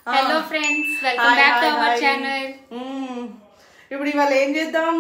Hello friends, welcome back to our channel. ఇప్పుడు ఇవాళ ఏం చేద్దాం?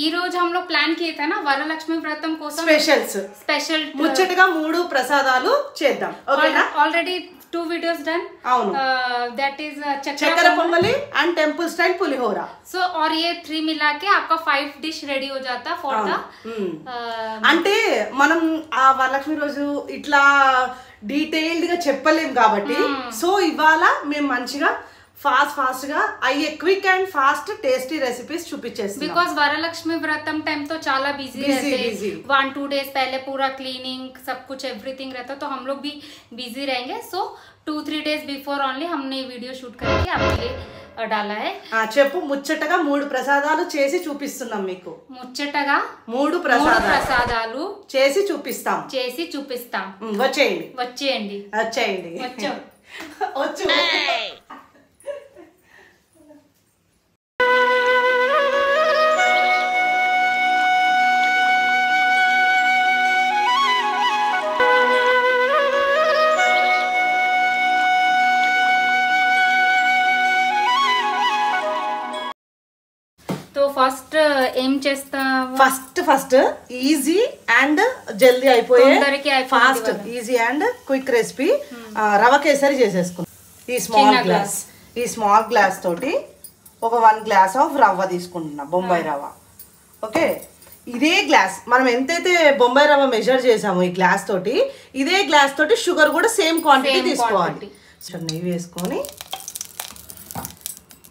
ఈ రోజు हम लोग प्लान किए थे ना వరలక్ష్మి వ్రతం కోసం స్పెషల్ ముచ్చటగా 3 ప్రసాదాలు చేద్దాం। ఓకేనా? Already 2 videos done. అవును, दैट इज చక్కెర పొంగలి and temple style pulihora. So और ये 3 मिला के आपका 5 डिश రెడీ हो जाता फॉर द అంటే మనం ఆ వరలక్ష్మి రోజు ఇట్లా డీటెయిల్డ్ గా చెప్పలేం కాబట్టి సో ఇవాళ మేము మంచిగా फास्ट గా అయ్యే quick and fast tasty recipes చూపించేస్తాం। बिकॉज वरलक्ष्मी व्रतम टाइम तो चाला बिजी रहते हैं, 1-2 डेज पहले पूरा क्लीनिंग सब कुछ एवरीथिंग रहता, तो हम लोग भी बिजी रहेंगे। सो 2-3 डेज बिफोर ओनली हमने वीडियो शूट करके आपके लिए डाला है। చెప్పు, ముచ్చటగా 3 ప్రసాదాలు చేసి చూపిస్తున్నాం మీకు। ముచ్చటగా 3 ప్రసాదాలు చేసి చూపిస్తాం। వచ్చేయండి। వచ్చు। ఫస్ట్ ఏం చేస్తావు? ఫస్ట్ ఈజీ అండ్ జల్దీ అయిపోయే fast easy and quick recipe rava kesari చేసేసుకుందాం। ఈ స్మాల్ గ్లాస్ తోటి ఒక 1 గ్లాస్ ఆఫ్ రవ్వ తీసుకుంటున్నా, బొంబాయి రవ్వ। ఓకే, ఇదే గ్లాస్ మనం ఎంతైతే బొంబాయి రవ్వ మెజర్ చేసామో ఈ గ్లాస్ తోటి, ఇదే గ్లాస్ తోటి షుగర్ కూడా సేమ్ క్వాంటిటీ తీసుకోవాలి। నెయ్యి వేసుకొని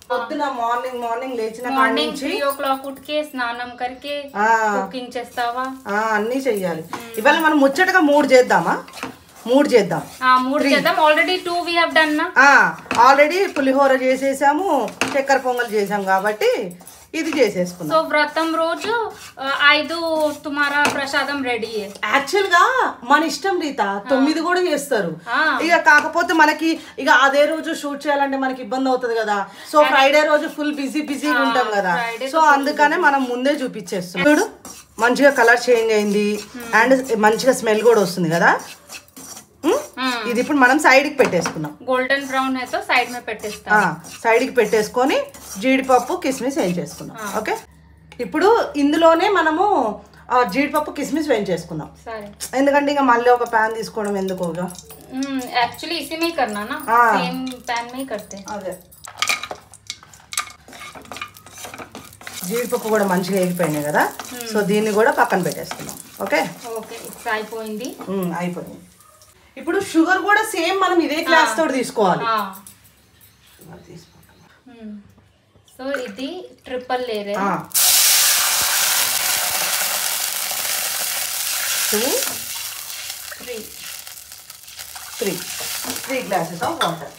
పొద్దున మార్నింగ్ లేచిన కాడి నుంచి 3 o'clock ఉట్కే స్నానం करके కుకింగ్ చేస్తావా? అన్నీ చెయ్యాలి। ఇవాళ మనం ముచ్చటగా 3 చేద్దామా? 3 చేద్దాం। ఆల్రెడీ 2 వి హావ్ డన్ నా। ఆల్రెడీ పులిహోర చేసేసాము, చక్కెర పొంగల్ చేసాం కాబట్టి ఇది చేసేసుకున్నాం। సో వ్రతం రోజు 5 తుమారా ప్రసాదం రెడీ యాక్చువల్ గా మన ఇష్టం రీత 9 కూడా చేస్తారు ఇక, కాకపోతే మనకి ఇక అదే రోజు షూట్ చేయాలంటే మనకి ఇబ్బంది అవుతుంది కదా। సో ఫ్రైడే రోజు ఫుల్ బిజీగా ఉంటాం కదా, సో అందుకనే మనం ముందే చూపించేస్తాం। చూడు, మంచిగా కలర్ చేంజ్ అయింది అండ్ మంచిగా స్మెల్ కూడా వస్తుంది కదా। ఇది ఇప్పుడు మనం సైడ్ కి పెట్టేసుకున్నాం। గోల్డెన్ బ్రౌన్ అయితే సైడ్ మే పెట్టేస్తాం। సైడ్ కి పెట్టేసుకొని జీడిపప్పు కిస్మిస్ వేయించేసుకున్నాం। ఓకే, ఇప్పుడు ఇందులోనే మనము జీడిపప్పు కిస్మిస్ వేయించేసుకుందాం, ఎందుకంటే ఇంకా మళ్ళీ ఒక ప్యాన్ తీసుకోవడం ఎందుకు। యాక్చువల్లీ ఇसी में ही करना ना, सेम पैन में ही करते हैं। అదే, జీడిపప్పు కూడా మంచిగా వేగిపోయినాయి కదా, సో దీన్ని కూడా పక్కన పెట్టేసుకుందాం। ఓకే, అయిపోయింది। ఇప్పుడు షుగర్ కూడా సేమ్ మనం ఇదే గ్లాస్ తోటి తీసుకోవాలి। సో ఇది triple layer 3 glasses of water.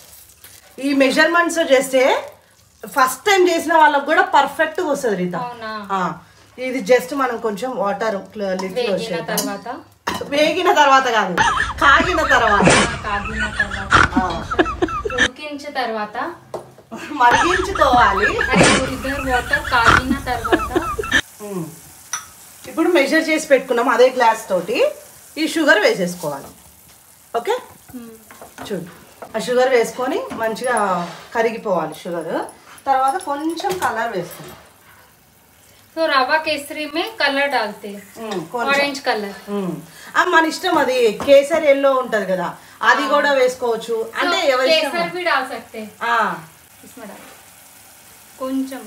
ఈ మెజర్మెంట్స్ చేస్తే ఫస్ట్ టైం చేసిన వాళ్ళకి కూడా పర్ఫెక్ట్ గా వస్తుంది రీత। ఇది జస్ట్ మనం కొంచెం వాటర్ వేగిన తర్వాత కాదు, కాగిన తర్వాత ఉడికించిన తర్వాత మరిగించుకోవాలి। వాటర్ కాగిన తర్వాత ఇప్పుడు మెజర్ చేసి పెట్టుకున్నాం అదే గ్లాస్ తోటి ఈ షుగర్ వేసేసుకోవాలి। ఓకే, చూడు, ఆ షుగర్ వేసుకొని మంచిగా కరిగిపోవాలి షుగర్। తర్వాత కొంచెం కలర్ వేసుకున్నాం। तो रवा केसरी में कलर डालते ऑरेंज कलर। మన ఇష్టం, అది కేసరి ఎల్లో ఉంటది కదా, అది కూడా వేసుకోవచ్చు, అంటే ఎవరి ఇష్టం। केसर भी डाल सकते हैं इसमें डाल కొంచెం।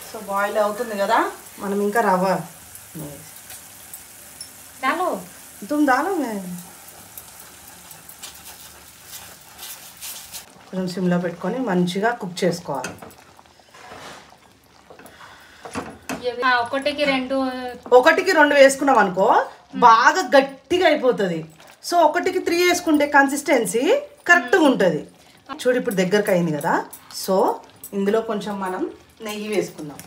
సో బాయిల్ అవుతుంది కదా, మనం ఇంకా రవ్వ डालो, तुम डालो, కొంచెం సిమ్లో పెట్టుకొని మంచిగా కుక్ చేసుకోవాలి। ఒకటికి 2 వేసుకున్నాం అనుకో బాగా గట్టిగా అయిపోతుంది। సో 1కి 3 వేసుకుంటే కన్సిస్టెన్సీ కరెక్ట్గా ఉంటుంది। చూడు, ఇప్పుడు దగ్గరకు అయింది కదా, సో ఇందులో కొంచెం మనం నెయ్యి వేసుకుందాం।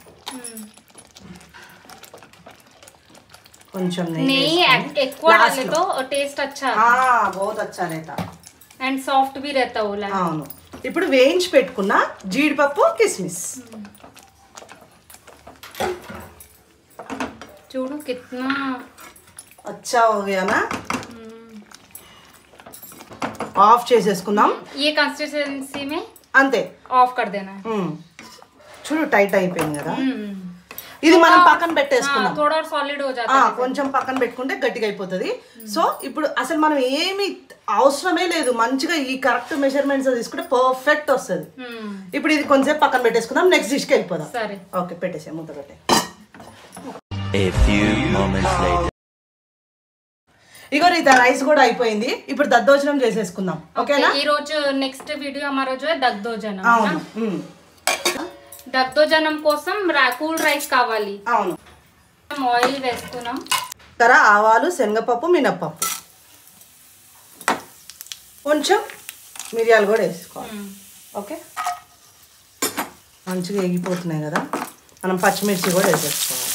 కొంచెం నెయ్యి ఎక్కువ डाले तो टेस्ट अच्छा बहुत अच्छा रहता एंड सॉफ्ट भी रहता वो। అవును, ఇప్పుడు వేయించి పెట్టుకున్న జీడిపప్పు కిస్మిస్ చూడు कितना अच्छा हो गया ना। ఆఫ్ చేసేసుకుందాం. ఈ కన్సిస్టెన్సీ మే అంతే ఆఫ్ కర్ దేనా. చూడు టైట్ అయిపోయింది కదా. ఇది మనం పక్కన పెట్టేసుకుందాం. थोड़ा सॉलिड हो जाता है. కొంచెం పక్కన పెట్టుకుంటే గట్టిగా అయిపోతుంది. సో ఇప్పుడు అసలు మనం ఏమి అవసరమే లేదు, మంచిగా ఈ కరెక్ట్ మెజర్మెంట్స్ తీసుకుంటే పర్ఫెక్ట్ వస్తుంది. ఇప్పుడు ఇది కొంచెం పక్కన పెట్టేసుకుందాం, నెక్స్ట్ డిష్కి వెళ్ళిపోదాం. సరే ఓకే పెట్టేసే, మూత పెట్టే. ఇగో రీతా రైస్ కూడా అయిపోయింది. ఇప్పుడు దద్దోజనం చేసేసుకుందాం. ఓకేనా? ఈ రోజు నెక్స్ట్ వీడియో हमारा जो है దద్దోజనం. దద్దోజనం కోసం కూల్ రైస్ కావాలి. అవును. ఆయిల్ వేసుకున్నాం. ఆవాలు, శనగపప్పు, మినప్పప్పు, కొంచెం మిరియాలు కూడా వేసుకోవాలి. ఓకే, మంచిగా ఎగిపోతున్నాయి కదా. మనం పచ్చిమిర్చి కూడా వేసేసుకోవాలి.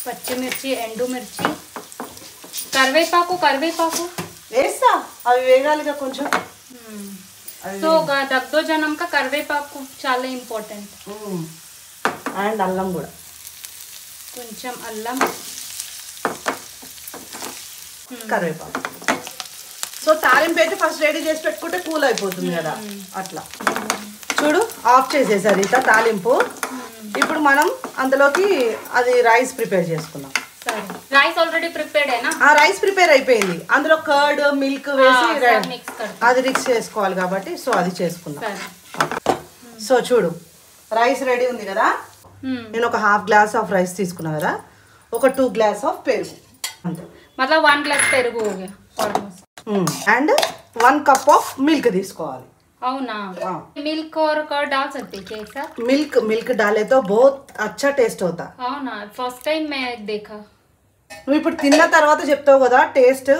పచ్చిమిర్చి, ఎండుమిర్చి, కరివేపాకు వేస్తా, అవి వేగాలిగా కొంచెం. సో దద్దోజనం కా కరివేపాకు చాలా ఇంపార్టెంట్. అండ్ అల్లం కూడా కొంచెం, అల్లం, కరివేపాకు. సో తాలింపు అయితే ఫస్ట్ రెడీ చేసి పెట్టుకుంటే కూల్ అయిపోతుంది కదా. అట్లా చూడు ఆఫ్ చేసేసారు ఇట్లా తాలింపు. ఇప్పుడు మనం అందులోకి అది రైస్ ప్రిపేర్ చేసుకున్నాం. రైస్ ఆల్రెడీ ప్రిపేర్డ్ అయినా. రైస్ ప్రిపేర్ అయిపోయింది. అందులో కర్డ్, మిల్క్ వేసి అది మిక్స్ చేసుకోవాలి కాబట్టి సో అది చేసుకున్నాం. సో చూడు రైస్ రెడీ ఉంది కదా. నేను ఒక హాఫ్ గ్లాస్ ఆఫ్ రైస్ తీసుకున్నా కదా, ఒక 2 గ్లాస్ ఆఫ్ పెరుగు అంతే. मतलब 1 గ్లాస్ పెరుగు हो गया almost. And 1 cup of milk తీసుకోవాలి. అవునా? मिल्क और कर्ड डाल सकते हैं क्या एक साथ? मिल्क डाले तो बहुत अच्छा टेस्ट होता. అవునా? ఫస్ట్ టైం मैं देखा. నువ్వు ఇప్పుడు తిన్న తర్వాత చెప్తావు కదా టేస్ట్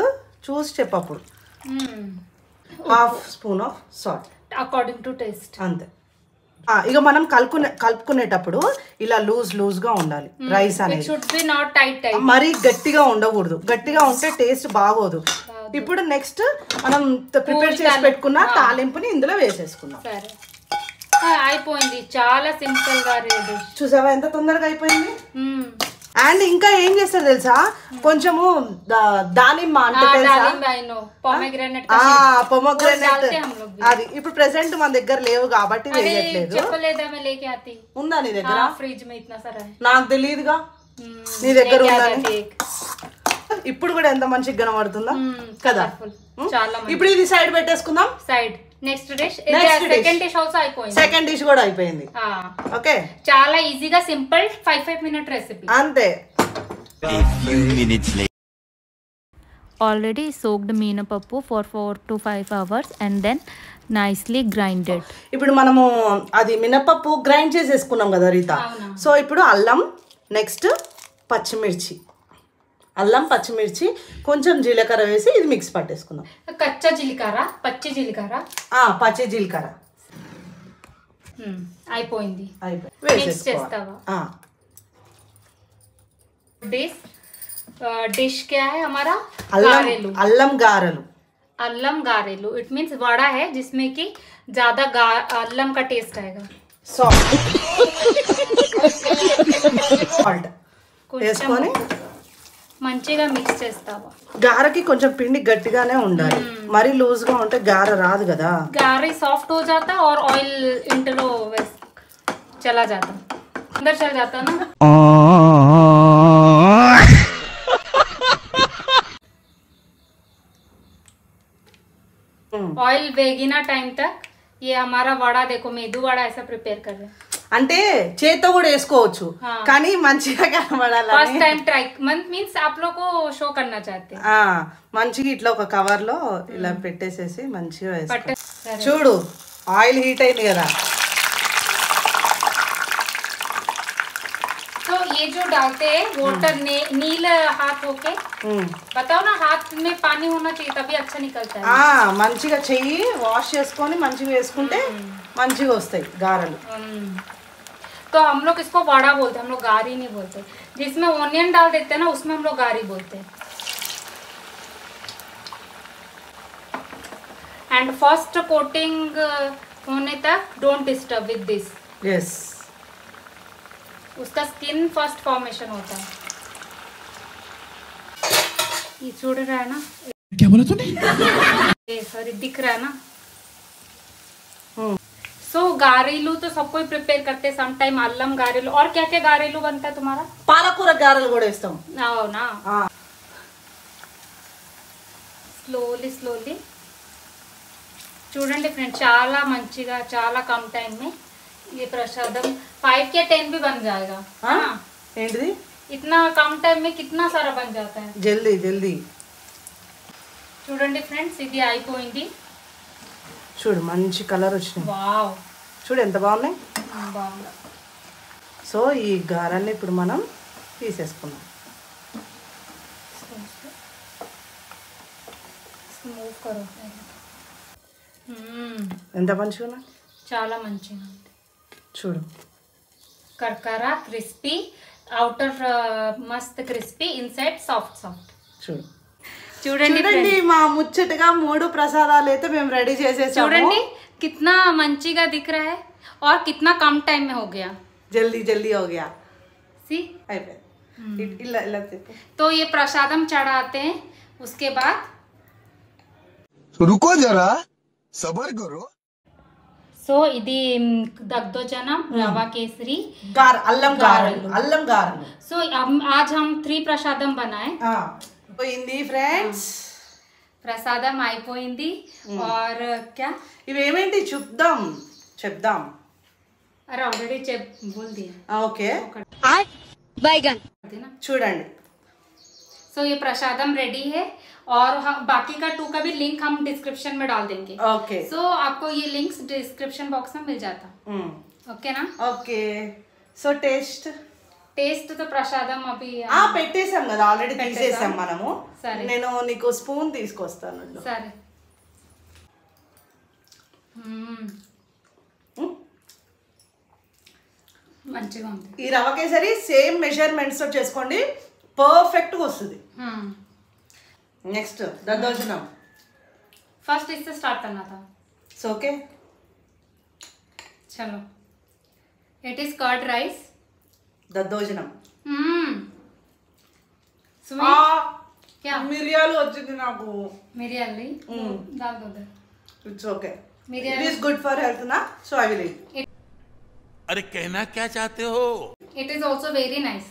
చూసి చెప్పప్పుడు. Half spoon of salt according to taste అంతే. ఇక మనం కలుపుకునేటప్పుడు ఇలా లూజ్ గా ఉండాలి రైస్ అనేది. Should be not tight. మరీ గట్టిగా ఉండకూడదు, గట్టిగా ఉంటే టేస్ట్ బాగోదు. ఇప్పుడు నెక్స్ట్ మనం ప్రిపేర్ చేసి పెట్టుకున్న తాలింపుని ఇందులో వేసేసుకుందాం. సరే అయిపోయింది, చాలా సింపుల్ గా రెడీ. చూసావా ఎంత తొందరగా అయిపోయింది. అండ్ ఇంకా ఏం చేస్తారు తెలుసా, కొంచెము దానిమ్మ అంటే పొమగ్రానేట్ అది ఇప్పుడు ప్రెసెంట్ మన దగ్గర లేవు కాబట్టి వేయట్లేదు. ఉందా నీ దగ్గర? నాకు తెలియదుగా నీ దగ్గర ఉందని. ఇప్పుడు కూడా ఎంత మంచిగా కనబడుతుందా కదా. ఇప్పుడు ఇది సైడ్ పెట్టేసుకుందాం. Side next dish. Second dish also అయిపోయింది. సెకండ్ డిష్ కూడా అయిపోయింది. ఓకే, చాలా ఈజీగా సింపుల్ 5 మినిట్ రెసిపీ అంతే. Already soaked మినపప్పు for 4 to 5 hours and then nicely grinded. ఇప్పుడు మనము అది మినపప్పు గ్రైండ్ చేసేసుకున్నాం కదా రీతా. సో ఇప్పుడు అల్లం, నెక్స్ట్ పచ్చిమిర్చి, అల్లం పచ్చిమిర్చి కొంచెం జీలకర్ర వేసి ఇది మిక్స్ పట్టేసుకుందాం. కచ్చా జీలకర్ర, పచ్చి జీలకర్ర, పచ్చి జీలకర్ర అయిపోయింది. వేసేస్తావా? डिश क्या है हमारा? अल्लम गारेलू. अल्लम गारेलू इट मीन्स वड़ा है जिसमें कि ज्यादा अल्लम का टेस्ट आएगा. సాల్ట్ వేసుకొని మంచిగా మిక్స్ చేస్తావా? గారెకి కొంచెం పిండి గట్టిగానే ఉండాలి, మరి లూజ్ గా ఉంటే గారె రాదు కదా. గారె సాఫ్ట్ हो जाता और ऑयल इंटरलो चला जाता, अंदर चला जाता ना. ऑयल वेगिना टाइम तक ये हमारा वड़ा देखो, मेदू वड़ा ऐसा प्रिपेयर कर रहे हैं. అంటే చేత్తో కూడా వేసుకోవచ్చు కానీ మంచిగా కనబడాలి. ఫస్ట్ టైం ట్రై మీన్స్ आप लोग को शो करना चाहते हैं. మంచిగా ఇట్లా ఒక కవర్ లో ఇలా పెట్టేసేసి మంచిగా వేసుకో. చూడు ఆయిల్ హీట్ అయింది కదా. तो ये जो डालते हैं वाटर नील हाथ होके बताओ ना, हाथ में पानी होना चाहिए तभी अच्छा निकलता है. మంచిగా చెయ్యి వాష్ చేసుకొని మంచిగా వేసుకుంటే మంచిగా వస్తాయి గారెలు. तो हम लोग इसको वड़ा बोलते हैं, हम लोग गारी नहीं बोलते. जिसमें ऑनियन डाल देते हैं ना उसमें हम लोग गारी बोलते हैं. एंड फर्स्ट कोटिंग होने तक don't disturb with this. Yes, उसका स्किन फर्स्ट फॉर्मेशन होता है. ये चूड़ रहा है ना, क्या बोला तूने? सॉरी दिख रहा है ना। सो गारेलू तो सबको ही प्रिपेयर करते हैं सम टाइम, अल्लम गारेलू। और क्या क्या गारेलू बनता है तुम्हारा? పాలకూర గారెలు కూడా ఇస్తాం. అవునా? స్లోలీ స్లోలీ చూడండి ఫ్రెండ్స్, చాలా మంచిగా చాలా కమ్ టైం में ये प्रसादम 5 या 10 भी बन जाएगा। हाँ ఏంటిది? इतना कम टाइम में कितना सारा बन जाता है। జల్దీ జల్దీ చూడండి ఫ్రెండ్స్, ఇది అయిపోయింది. చూడు మంచి కలర్ వచ్చినాయి. వావ్, చూడు ఎంత బాగున్నాయి. బాగుంది. సో ఈ గారెల్ని ఇప్పుడు మనం తీసేసుకుందాం. స్మూత్ కరో. ఎంత మంచిగా ఉన్నాయి. చాలా మంచిగా ఉంది. చూడు కర్కరా క్రిస్పీ, అవుటర్ మస్త్ క్రిస్పీ, ఇన్సైడ్ సాఫ్ట్ సాఫ్ట్. చూడు చూడండి చూడండి మా ముచ్చటగా 3 ప్రసాదాలు అయితే మేము రెడీ చేసేసాము. చూడండి कितना మంచిగా दिख रहा है और कितना कम टाइम में हो गया. जल्दी जल्दी हो गया. सी అయిపోయింది. ఇలా ఇలా తిప్పు. तो ये प्रसादम चढ़ाते हैं, उसके बाद रुको जरा सबर करो. సో ఇది దగ్ధోజనం రवा केसरी గార అల్లం గారెలు. అల్లం గారెలు. సో आज हम 3 ప్రసాదం बनाए. పోయింది ఫ్రెండ్స్. ప్రసాదం అయిపోయింది. और क्या ఇవేమేంటి చెప్దాం. अरे ऑलरेडी बोल दिया. ఓకే बैगन చూడండి. सो ये प्रसादम रेडी है और बाकी का 2 का भी लिंक हम डिस्क्रिप्शन में डाल देंगे. ओके. सो आपको ये लिंक्स डिस्क्रिप्शन बॉक्स में मिल जाता. ओके ना? ఓకే. సో టేస్ట్ तो प्रसादम अभी పెట్టేసాం కదా, ఆల్రెడీ తీసేసాం మనము. సరే, నేను నీకు స్పూన్ తీసుకొస్తాను. సరే. మంచిగా ఉంది. ఈ రవ కేసరి సేమ్ మెజర్మెంట్స్ తో చేసుకోండి, పర్ఫెక్ట్ గా వస్తుంది. నెక్స్ట్ దద్దోజనం. फर्स्ट इससे स्टार्ट करना था. सो ओके चलो. It is curd rice. దద్దోజనం. क्या మిరియాలు వచ్చింది నాకు. మిరియాలు डाल दो. It's okay. मिरियाल it is good for health ना, सो आई विल ईट. अरे कहना क्या चाहते हो? It is also very nice.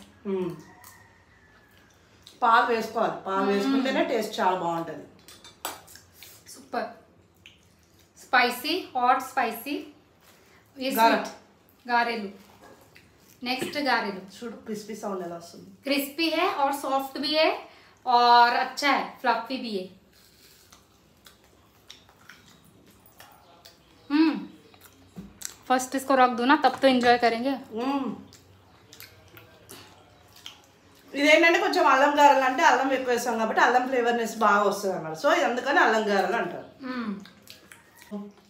పాలు వేసుకోవాలి. పాలు వేసుకుంటేనే టేస్ట్ చాలా బాగుంటుంది. Super spicy, hot spicy. ये गारा. स्वीट गारेलू. नेक्स्ट गारेलू. చూడు క్రిస్పీ సౌండ్ ఎలా వస్తుంది. क्रिस्पी है और सॉफ्ट भी है और अच्छा है, फ्लफी भी है. फर्स्ट इसको रख दो ना, तब तो एंजॉय करेंगे. ఇదేంటంటే కొంచెం అల్లం గారెలు అంటే అల్లం ఎక్కువ వేస్తాం కాబట్టి అల్లం ఫ్లేవర్నెస్ బాగా వస్తుంది అన్నమాట. సో అందుకని అల్లం గారెలు అంటారు.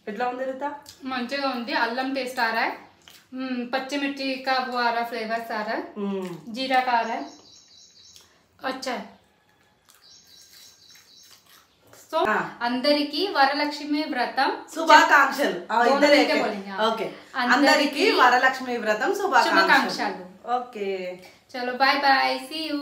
ఎట్లా ఉంది రీతా? మంచిగా ఉంది. అల్లం టేస్ట్ आ रहा है, పచ్చిమిర్చి का वो आ रहा है, फ्लेवर्स आ रहा है, जीरा का आ रहा है. अच्छा है. సో అందరికి వరలక్ష్మి వ్రతం శుభాకాంక్షలు. ఓకే, అందరికి వరలక్ష్మి వ్రతం శుభాకాంక్షలు. శుభాకాంక్షలు. ఓకే, చలో బాయ్ బాయ్, సీ యూ.